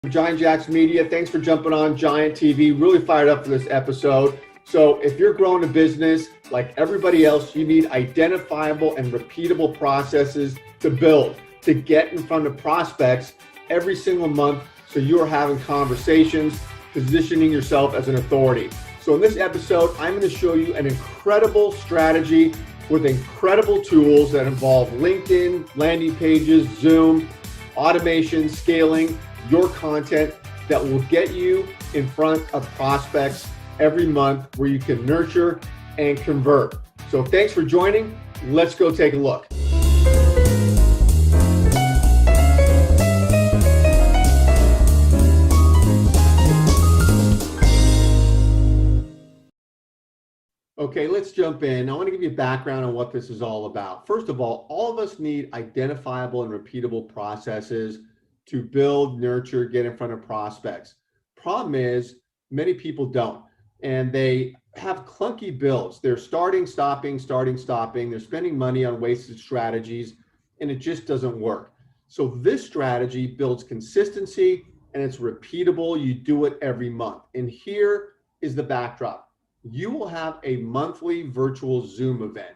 Giant Jacks Media. Thanks for jumping on Giant TV. Really fired up for this episode. So if you're growing a business like everybody else, you need identifiable and repeatable processes to build, to get in front of prospects every single month so you are having conversations, positioning yourself as an authority. So in this episode, I'm going to show you an incredible strategy with incredible tools that involve LinkedIn, landing pages, Zoom, automation, scaling, your content that will get you in front of prospects every month where you can nurture and convert. So thanks for joining. Let's go take a look. Okay, let's jump in. I want to give you a background on what this is all about. First of all of us need identifiable and repeatable processes to build, nurture, get in front of prospects. Problem is, many people don't, and they have clunky builds. They're starting, stopping. They're spending money on wasted strategies, and it just doesn't work. So this strategy builds consistency, and it's repeatable. You do it every month. And here is the backdrop. You will have a monthly virtual Zoom event.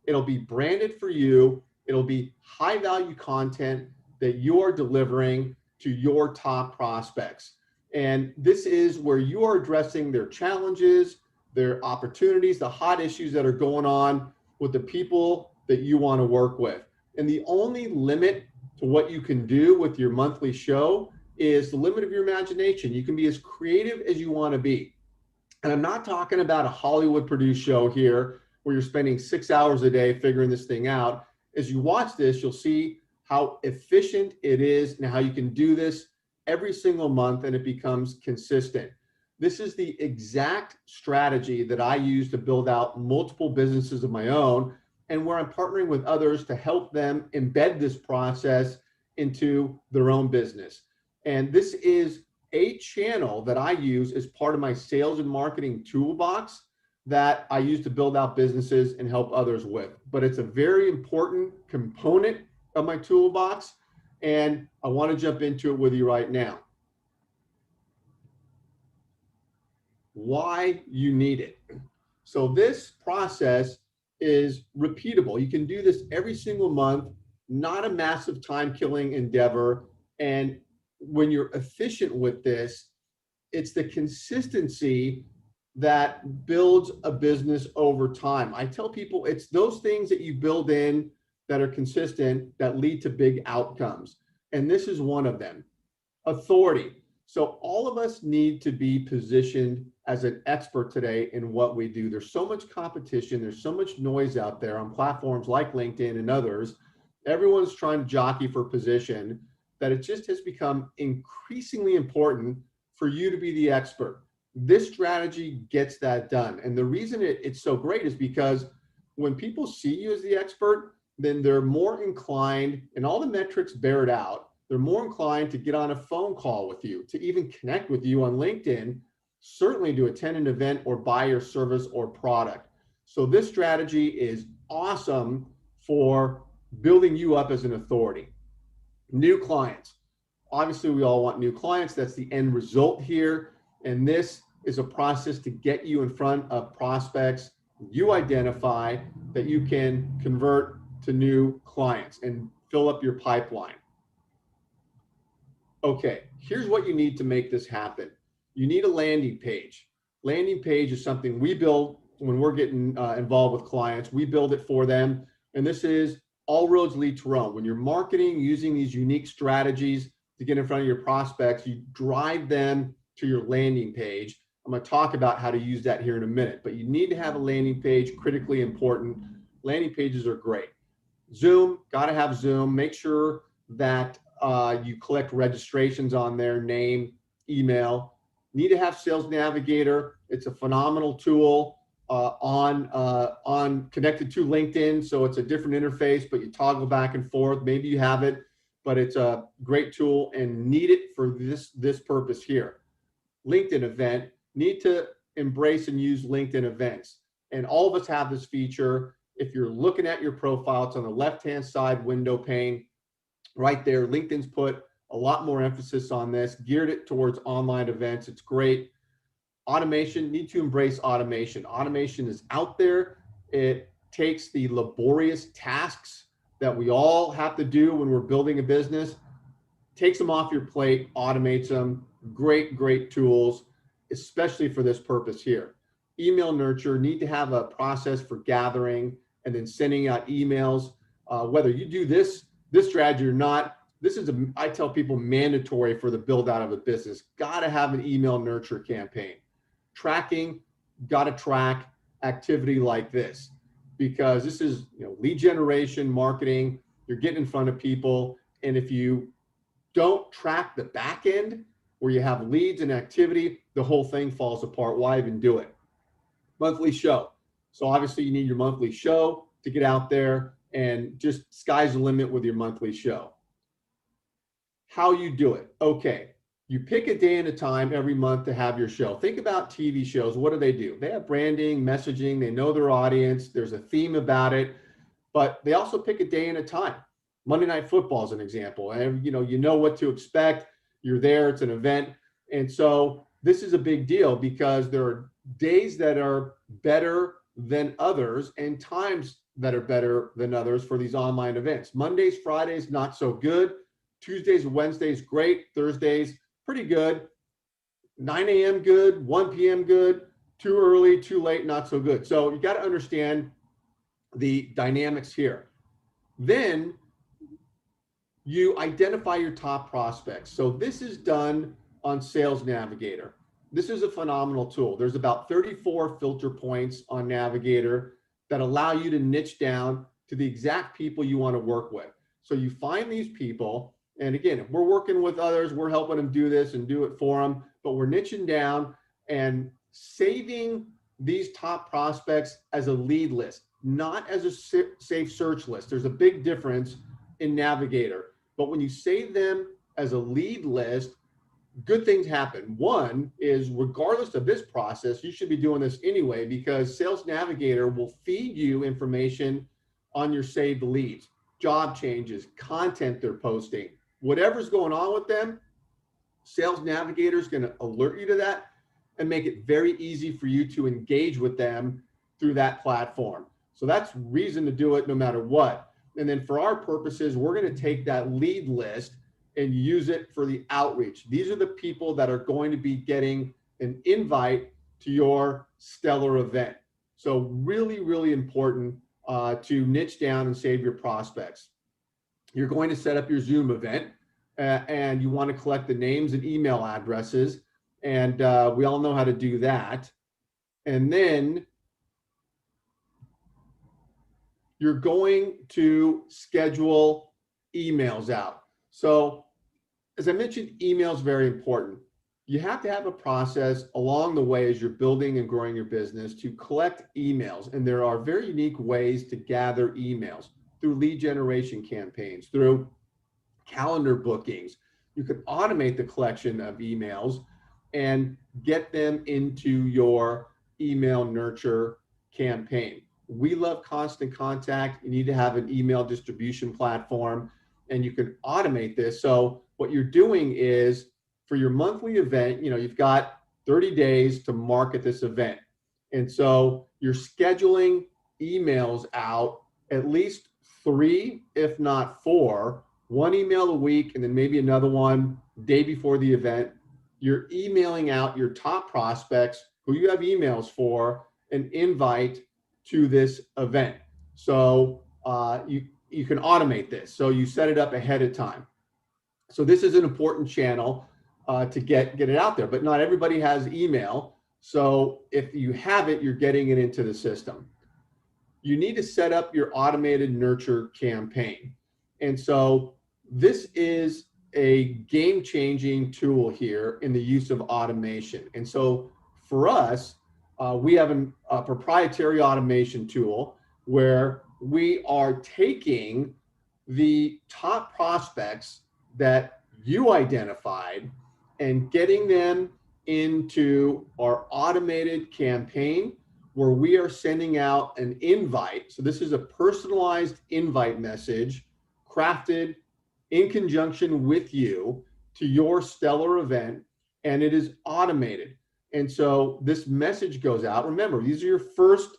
It'll be branded for you. It'll be high value content that you are delivering to your top prospects. And this is where you are addressing their challenges, their opportunities, the hot issues that are going on with the people that you want to work with. And the only limit to what you can do with your monthly show is the limit of your imagination. You can be as creative as you want to be. And I'm not talking about a Hollywood produced show here where you're spending 6 hours a day figuring this thing out. As you watch this, you'll see how efficient it is and how you can do this every single month and it becomes consistent. This is the exact strategy that I use to build out multiple businesses of my own, and where I'm partnering with others to help them embed this process into their own business. And this is a channel that I use as part of my sales and marketing toolbox that I use to build out businesses and help others with. But it's a very important component of my toolbox, and I want to jump into it with you right now. Why you need it. So this process is repeatable. You can do this every single month, not a massive time-killing endeavor. And when you're efficient with this, it's the consistency that builds a business over time. I tell people it's those things that you build in that are consistent that lead to big outcomes. And this is one of them. Authority. So all of us need to be positioned as an expert today in what we do. There's so much competition. There's so much noise out there on platforms like LinkedIn and others. Everyone's trying to jockey for position, that it just has become increasingly important for you to be the expert. This strategy gets that done. And the reason it's so great is because when people see you as the expert, then they're more inclined, and all the metrics bear it out, they're more inclined to get on a phone call with you, to even connect with you on LinkedIn, certainly to attend an event or buy your service or product. So this strategy is awesome for building you up as an authority. New clients. Obviously, we all want new clients. That's the end result here. And this is a process to get you in front of prospects you identify that you can convert to new clients and fill up your pipeline. Okay, here's what you need to make this happen. You need a landing page. Landing page is something we build when we're getting involved with clients. We build it for them. And this is all roads lead to Rome. When you're marketing using these unique strategies to get in front of your prospects, you drive them to your landing page. I'm going to talk about how to use that here in a minute, but you need to have a landing page, critically important. Landing pages are great. Zoom, got to have Zoom. Make sure that you collect registrations on their name, email. Need to have Sales Navigator. It's a phenomenal tool on connected to LinkedIn. So it's a different interface, but you toggle back and forth. Maybe you have it, but it's a great tool and need it for this purpose here. LinkedIn event, need to embrace and use LinkedIn events. And all of us have this feature. If you're looking at your profile, it's on the left-hand side window pane right there. LinkedIn's put a lot more emphasis on this, geared it towards online events. It's great. Automation, need to embrace automation. Automation is out there. It takes the laborious tasks that we all have to do when we're building a business, takes them off your plate, automates them. Great, great tools, especially for this purpose here. Email nurture, need to have a process for gathering and then sending out emails. Whether you do this strategy or not, this is I tell people, mandatory for the build out of a business. Got to have an email nurture campaign. Tracking, got to track activity like this, because this is, lead generation, marketing. You're getting in front of people, and if you don't track the back end where you have leads and activity, the whole thing falls apart. Why even do it? Monthly show. So obviously you need your monthly show to get out there, and just sky's the limit with your monthly show. How you do it? Okay, you pick a day and a time every month to have your show. Think about TV shows. What do? They have branding, messaging, they know their audience, there's a theme about it, but they also pick a day and a time. Monday Night Football is an example. And you know what to expect. You're there, it's an event. And so this is a big deal, because there are days that are better than others and times that are better than others for these online events. Mondays, Fridays, not so good. Tuesdays and Wednesdays, great. Thursdays, pretty good. 9 a.m. good, 1 p.m. good, too early, too late, not so good. So you got to understand the dynamics here. Then you identify your top prospects. So this is done on Sales Navigator. This is a phenomenal tool. There's about 34 filter points on Navigator that allow you to niche down to the exact people you want to work with. So you find these people, and again, if we're working with others, we're helping them do this and do it for them, but we're niching down and saving these top prospects as a lead list, not as a safe search list. There's a big difference in Navigator, but when you save them as a lead list, good things happen. One is, regardless of this process, you should be doing this anyway, because Sales Navigator will feed you information on your saved leads, job changes, content they're posting, whatever's going on with them. Sales Navigator is going to alert you to that and make it very easy for you to engage with them through that platform. So that's reason to do it no matter what. And then for our purposes, we're going to take that lead list and use it for the outreach. These are the people that are going to be getting an invite to your stellar event. So really, really important to niche down and save your prospects. You're going to set up your Zoom event, and you want to collect the names and email addresses. And we all know how to do that. And then you're going to schedule emails out. So as I mentioned, email is very important. You have to have a process along the way as you're building and growing your business to collect emails. And there are very unique ways to gather emails through lead generation campaigns, through calendar bookings. You can automate the collection of emails and get them into your email nurture campaign. We love constant contact. You need to have an email distribution platform, and you can automate this. So what you're doing is, for your monthly event, you've got 30 days to market this event. And so you're scheduling emails out, at least 3, if not 4, one email a week, and then maybe another one day before the event. You're emailing out your top prospects who you have emails for an invite to this event. So you can automate this. So you set it up ahead of time. So this is an important channel to get it out there, but not everybody has email. So if you have it, you're getting it into the system. You need to set up your automated nurture campaign. And so this is a game-changing tool here in the use of automation. And so for us, we have a proprietary automation tool where we are taking the top prospects that you identified and getting them into our automated campaign, where we are sending out an invite. So this is a personalized invite message crafted in conjunction with you to your stellar event, and it is automated. And so this message goes out. Remember, these are your first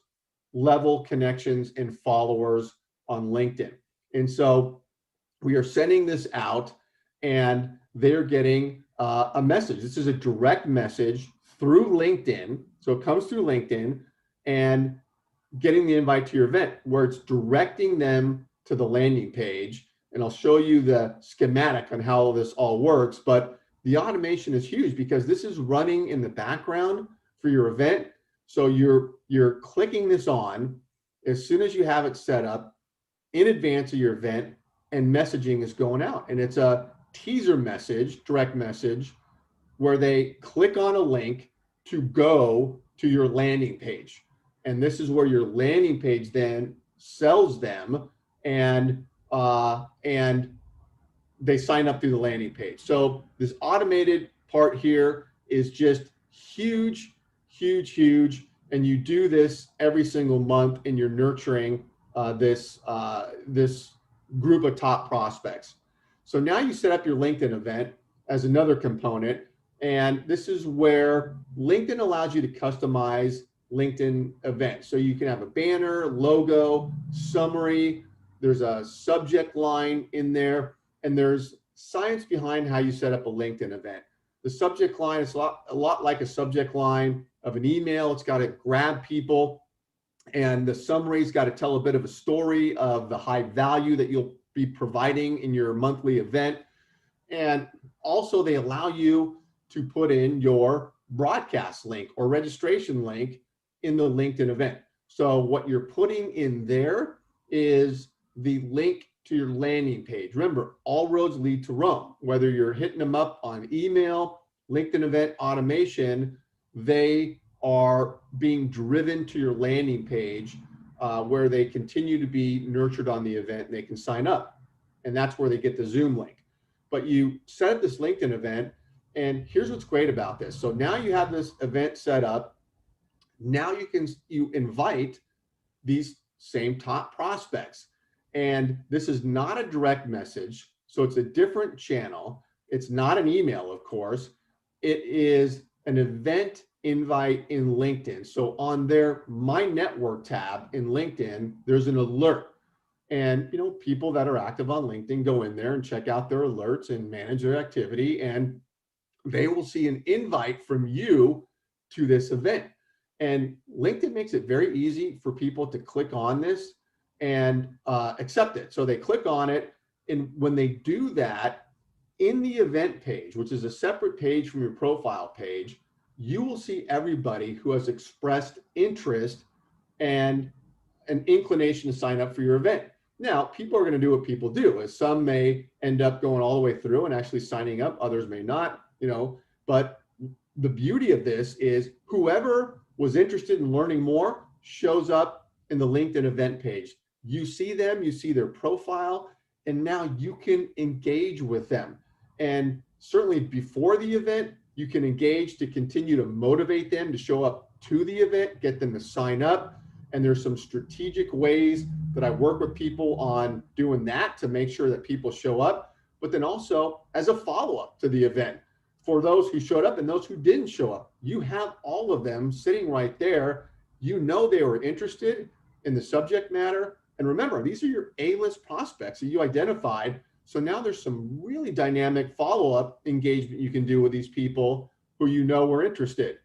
level connections and followers on LinkedIn. And so we are sending this out, and they're getting a message. This is a direct message through LinkedIn. So it comes through LinkedIn and getting the invite to your event, where it's directing them to the landing page. And I'll show you the schematic on how this all works. But the automation is huge because this is running in the background for your event. So you're clicking this on as soon as you have it set up in advance of your event, and messaging is going out. And it's a teaser message, direct message, where they click on a link to go to your landing page. And this is where your landing page then sells them, and they sign up through the landing page. So this automated part here is just huge, huge, huge. And you do this every single month, and you're nurturing this group of top prospects. So now you set up your LinkedIn event as another component. And this is where LinkedIn allows you to customize LinkedIn events. So you can have a banner, logo, summary. There's a subject line in there, and there's science behind how you set up a LinkedIn event. The subject line is a lot like a subject line of an email. It's got to grab people, and the summary's got to tell a bit of a story of the high value that you'll be providing in your monthly event. And also they allow you to put in your broadcast link or registration link in the LinkedIn event. So what you're putting in there is the link to your landing page. Remember, all roads lead to Rome. Whether you're hitting them up on email, LinkedIn event automation, they are being driven to your landing page where they continue to be nurtured on the event, and they can sign up. And that's where they get the Zoom link. But you set up this LinkedIn event, and here's what's great about this. So now you have this event set up. Now you invite these same top prospects. And this is not a direct message. So it's a different channel. It's not an email, of course. It is an event invite in LinkedIn. So on their My Network tab in LinkedIn, there's an alert. And people that are active on LinkedIn go in there and check out their alerts and manage their activity, and they will see an invite from you to this event. And LinkedIn makes it very easy for people to click on this and accept it. So they click on it, and when they do that, in the event page, which is a separate page from your profile page, you will see everybody who has expressed interest and an inclination to sign up for your event. Now, people are going to do what people do. As some may end up going all the way through and actually signing up, others may not, but the beauty of this is whoever was interested in learning more shows up in the LinkedIn event page. You see them, you see their profile, and now you can engage with them. And certainly before the event, you can engage to continue to motivate them to show up to the event, get them to sign up. And there's some strategic ways that I work with people on doing that to make sure that people show up, but then also as a follow-up to the event. For those who showed up and those who didn't show up, you have all of them sitting right there. They were interested in the subject matter. And remember, these are your A-list prospects that you identified. So now there's some really dynamic follow-up engagement you can do with these people who were interested.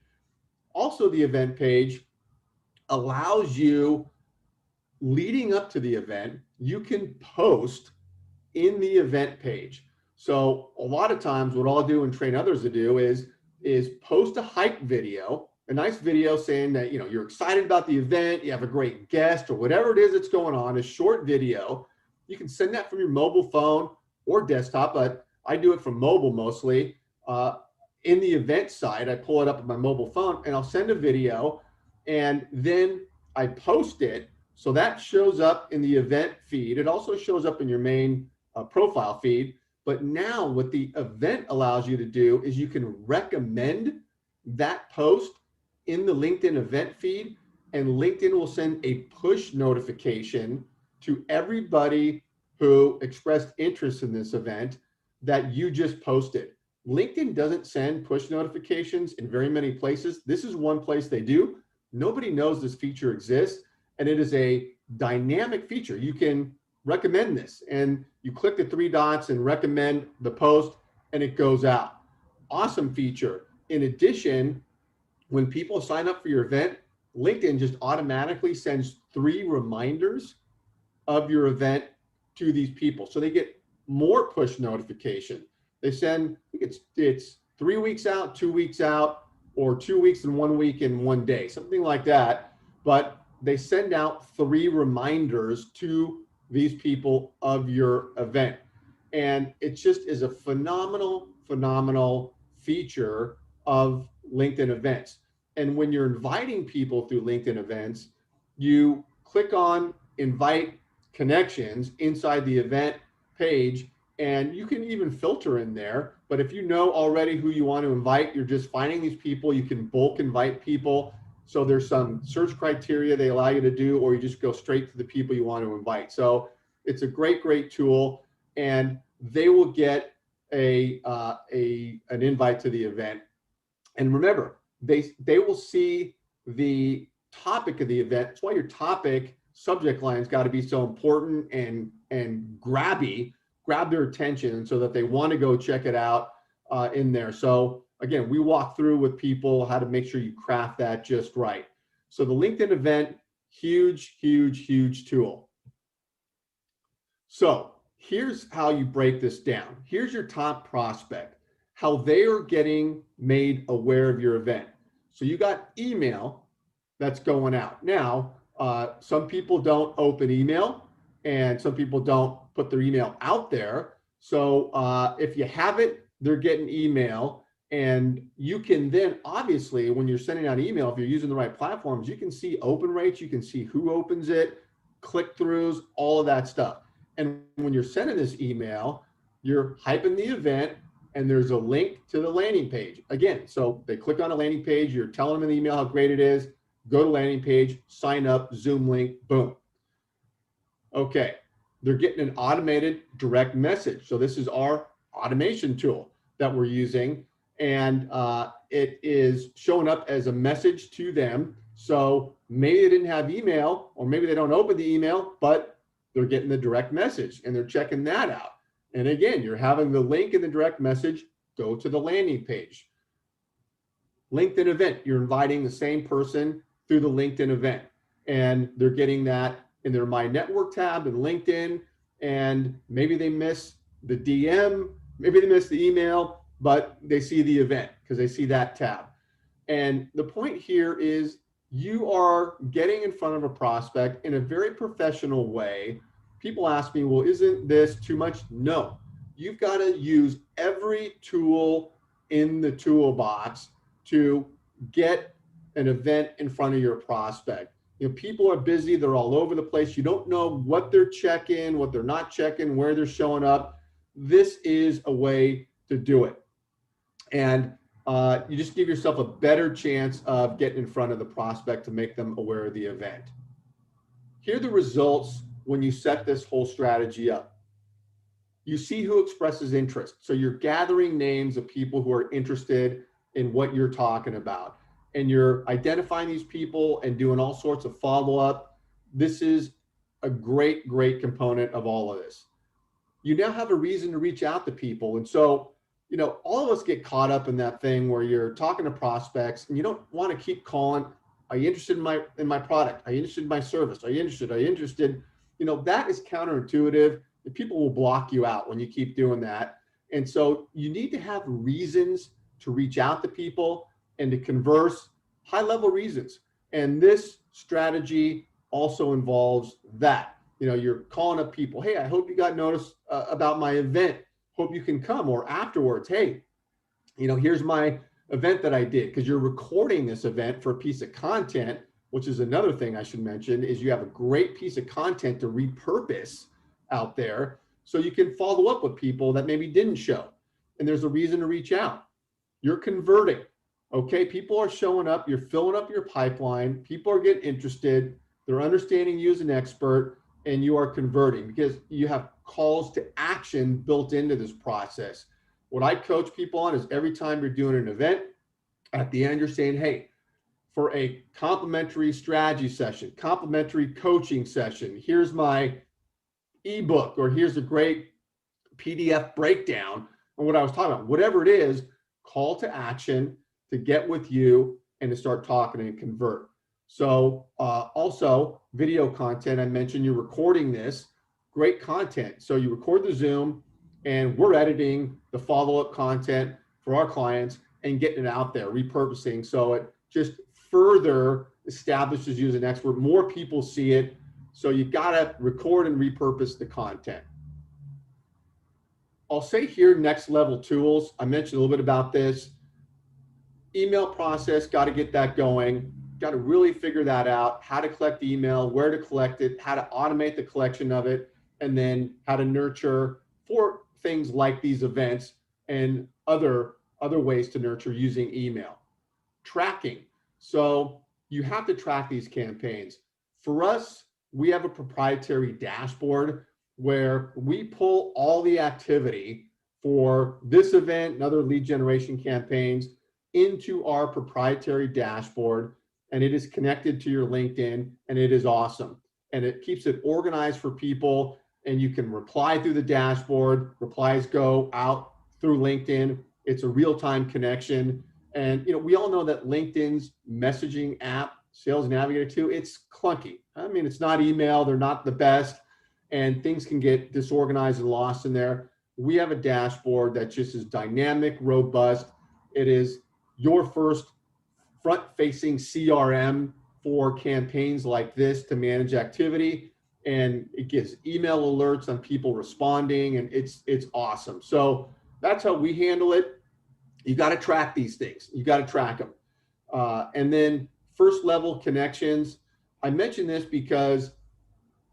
Also, the event page allows you, leading up to the event, you can post in the event page. So a lot of times what I'll do and train others to do is post a hype video, a nice video saying that you're excited about the event, you have a great guest, or whatever it is that's going on, a short video. You can send that from your mobile phone or desktop, but I do it from mobile mostly. In the event side, I pull it up on my mobile phone and I'll send a video, and then I post it. So that shows up in the event feed. It also shows up in your main profile feed. But now what the event allows you to do is you can recommend that post in the LinkedIn event feed, and LinkedIn will send a push notification to everybody who expressed interest in this event that you just posted. LinkedIn doesn't send push notifications in very many places. This is one place they do. Nobody knows this feature exists, and it is a dynamic feature. You can recommend this, and you click the three dots and recommend the post, and it goes out. Awesome feature. In addition, when people sign up for your event, LinkedIn just automatically sends 3 reminders of your event to these people. So they get more push notification. They send, I think it's 3 weeks out, 2 weeks out, or 2 weeks and 1 week in 1 day, something like that. But they send out 3 reminders to these people of your event. And it just is a phenomenal, phenomenal feature of LinkedIn events. And when you're inviting people through LinkedIn events, you click on invite connections inside the event page, and you can even filter in there. But if you know already who you want to invite, you're just finding these people. You can bulk invite people. So there's some search criteria they allow you to do, or you just go straight to the people you want to invite. So it's a great, great tool, and they will get an invite to the event. And remember, they will see the topic of the event. That's why your topic subject line's got to be so important and grab their attention so that they want to go check it out in there. So again, we walk through with people how to make sure you craft that just right. So the LinkedIn event, huge, huge, huge tool. So here's how you break this down. Here's your top prospect, how they are getting made aware of your event. So you got email that's going out. Now, some people don't open email, and some people don't put their email out there. So if you have it, they're getting email. And you can then, obviously, when you're sending out email, if you're using the right platforms, you can see open rates, you can see who opens it, click-throughs, all of that stuff. And when you're sending this email, you're hyping the event, and there's a link to the landing page. Again, so they click on a landing page, you're telling them in the email how great it is, go to landing page, sign up, Zoom link, boom. Okay, they're getting an automated direct message. So this is our automation tool that we're using, and it is showing up as a message to them. So maybe they didn't have email, or maybe they don't open the email, but they're getting the direct message and they're checking that out. And again, you're having the link in the direct message, go to the landing page. LinkedIn event, you're inviting the same person through the LinkedIn event, and they're getting that in their My Network tab in LinkedIn, and maybe they miss the DM, maybe they miss the email, but they see the event because they see that tab. And the point here is you are getting in front of a prospect in a very professional way. People ask me, well, isn't this too much? No, you've got to use every tool in the toolbox to get an event in front of your prospect. You know, people are busy, they're all over the place. You don't know what they're checking, what they're not checking, where they're showing up. This is a way to do it. And you just give yourself a better chance of getting in front of the prospect to make them aware of the event. Here are the results when you set this whole strategy up. You see who expresses interest. So you're gathering names of people who are interested in what you're talking about, and you're identifying these people and doing all sorts of follow-up. This is a great, great component of all of this. You now have a reason to reach out to people. And so, you know, all of us get caught up in that thing where you're talking to prospects and you don't want to keep calling, are you interested in my product? Are you interested in my service? Are you interested? You know, that is counterintuitive. And people will block you out when you keep doing that. And so you need to have reasons to reach out to people and to converse, high-level reasons. And this strategy also involves that. You know, you're calling up people, hey, I hope you got notice about my event. Hope you can come. Or afterwards, hey, you know, here's my event that I did, because you're recording this event for a piece of content, which is another thing I should mention, is you have a great piece of content to repurpose out there so you can follow up with people that maybe didn't show. And there's a reason to reach out. You're converting. Okay, people are showing up, you're filling up your pipeline, people are getting interested, they're understanding you as an expert, and you are converting because you have calls to action built into this process. What I coach people on is every time you're doing an event, at the end, you're saying, hey, for a complimentary strategy session, complimentary coaching session, here's my ebook, or here's a great PDF breakdown on what I was talking about. Whatever it is, call to action to get with you and to start talking and convert. So also video content, I mentioned you're recording this, great content. So you record the Zoom and we're editing the follow-up content for our clients and getting it out there, repurposing. So it just further establishes you as an expert. More people see it. So you gotta record and repurpose the content. I'll say here, next level tools. I mentioned a little bit about this. Email process, got to get that going. Got to really figure that out, how to collect the email, where to collect it, how to automate the collection of it, and then how to nurture for things like these events and other ways to nurture using email. Tracking. So you have to track these campaigns. For us, we have a proprietary dashboard where we pull all the activity for this event and other lead generation campaigns into our proprietary dashboard, and it is connected to your LinkedIn, and it is awesome. And it keeps it organized for people, and you can reply through the dashboard. Replies go out through LinkedIn. It's a real-time connection. And we all know that LinkedIn's messaging app, Sales Navigator 2, it's clunky. I mean, it's not email, they're not the best, and things can get disorganized and lost in there. We have a dashboard that just is dynamic, robust. It is your first front-facing CRM for campaigns like this to manage activity, and it gives email alerts on people responding, and it's awesome. So that's how we handle it. You got to track these things. You got to track them. And then first level connections. I mention this because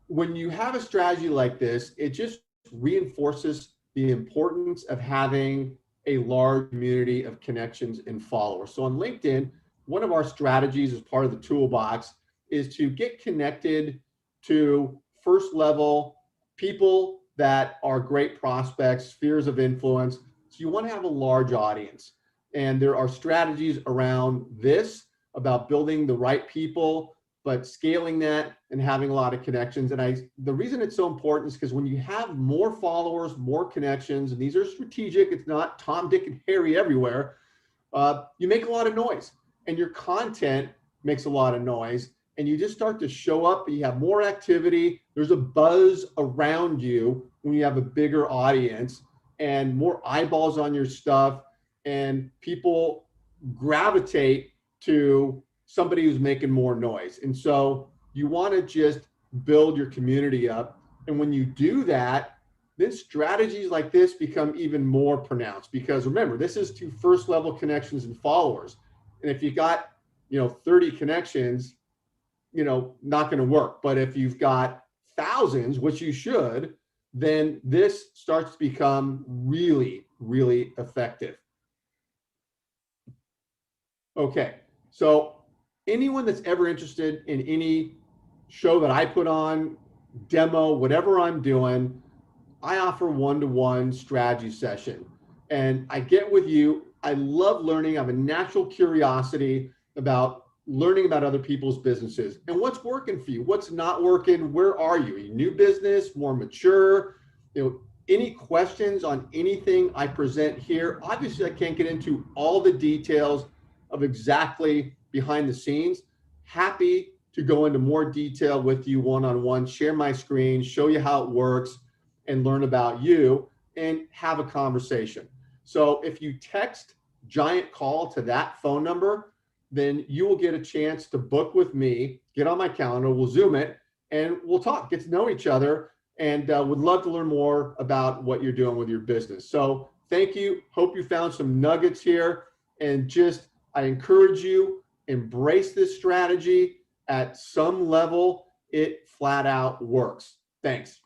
when you have a strategy like this, it just reinforces the importance of having a large community of connections and followers. So on LinkedIn, one of our strategies as part of the toolbox is to get connected to first level people that are great prospects, spheres of influence. So you want to have a large audience. And there are strategies around this about building the right people, but scaling that and having a lot of connections. And the reason it's so important is because when you have more followers, more connections, and these are strategic, it's not Tom, Dick, and Harry everywhere, you make a lot of noise, and your content makes a lot of noise, and you just start to show up, and you have more activity. There's a buzz around you when you have a bigger audience and more eyeballs on your stuff, and people gravitate to somebody who's making more noise. And so you want to just build your community up. And when you do that, then strategies like this become even more pronounced, because remember, this is to first level connections and followers. And if you got, 30 connections, not going to work. But if you've got thousands, which you should, then this starts to become really, really effective. Okay. So anyone that's ever interested in any show that I put on, demo, whatever I'm doing, I offer one-to-one strategy session. And I get with you. I love learning. I have a natural curiosity about learning about other people's businesses and what's working for you, what's not working, where are you? Are you new business, more mature? Any questions on anything I present here? Obviously, I can't get into all the details of exactly behind the scenes. Happy to go into more detail with you one-on-one, share my screen, show you how it works, and learn about you and have a conversation. So if you text Giant Call to that phone number, then you will get a chance to book with me, get on my calendar, we'll Zoom it, and we'll talk, get to know each other, and would love to learn more about what you're doing with your business. So thank you. Hope you found some nuggets here, and I encourage you, embrace this strategy. At some level, it flat out works. Thanks.